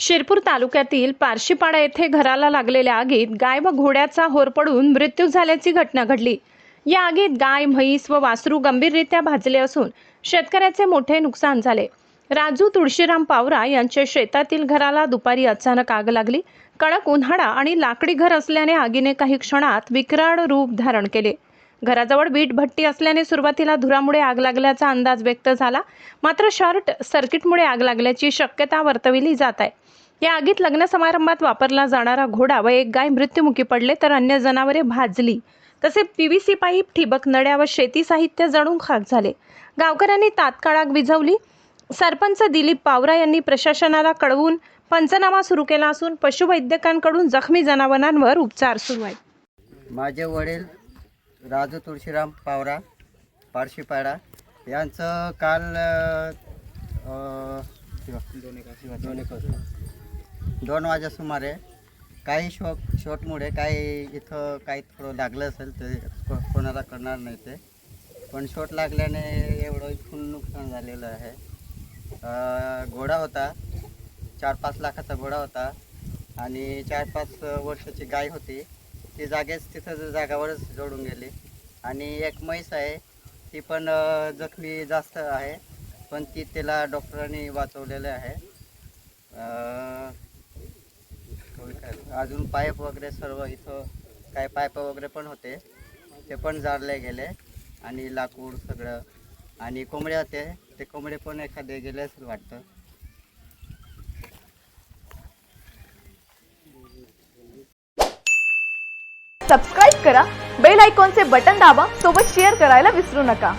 शिरपूर तालुक्यातील पारशीपाडा येथे घराला लागलेल्या आगीत गाय व घोड्याचा होरपळून मृत्यू झाल्याची घटना घडली। या आगीत गाय, म्हैस व वासरू गंभीररित्या भाजले असून शेतकऱ्याचे मोठे नुकसान झाले। राजू तुळशीराम पावरा यांच्या शेतातील घराला दुपारी अचानक आग लागली। कडक उन्हाळा आणि लाकडी घर असल्याने आगीने काही क्षणात विकराळ रूप धारण केले। घराजवळ वीट भट्टी असल्याने सुरुवातीला धुरामुळे आग लागल्याचा अंदाज व्यक्त झाला, मात्र शॉर्ट सर्किटमुळे आग लागल्याची शक्यता वर्तविली जात आहे। या आगीत लग्न समारंभात वापरला जाणारा घोडा व एक गाय मृत्युमुखी पडले, तर अन्य जनावरे भाजली। तसेच पीव्हीसी पाईप, ठिबक नळ्या व शेती साहित्य जळून खाक झाले। गावकऱ्यांनी तात्काळ आग विझवली। सरपंच दिलीप पावरा यांनी प्रशासनाला कळवून पंचनामा सुरू केला असून पशुवैद्यकांकडून जखमी जनावरांवर उपचार सुरू आहेत। माझे वडील राजू तुळशीराम पावरा पारशीपाडा यांचं काल 2 वाजे सुमारे काही शॉटमुळे काही इथं काही थोडं लागलं असेल ते कोणाला करणार नाही ते, पण शॉट लागल्याने एवढं इथून नुकसान झालेलं आहे। घोडा होता, 4-5 लाखाचा घोडा होता आणि 4-5 वर्षाची गाय होती। ती तिथं जागावरच जोडून गेली आणि एक म्हैस आहे, ती पण जखमी जास्त आहे, पण त्याला डॉक्टरांनी वाचवलेलं आहे। अजून पाईप वगैरे सर्व इथं काय पाईप वगैरे पण होते, ते पण जाळले गेले आणि लाकूड सगळं आणि कोंबडे होते, ते कोंबडे पण एखादे गेले असं वाटतं। सबस्क्राइब करा, बेल आयकॉनचे बटन दाबा, सोबत शेअर करायला विसरू नका।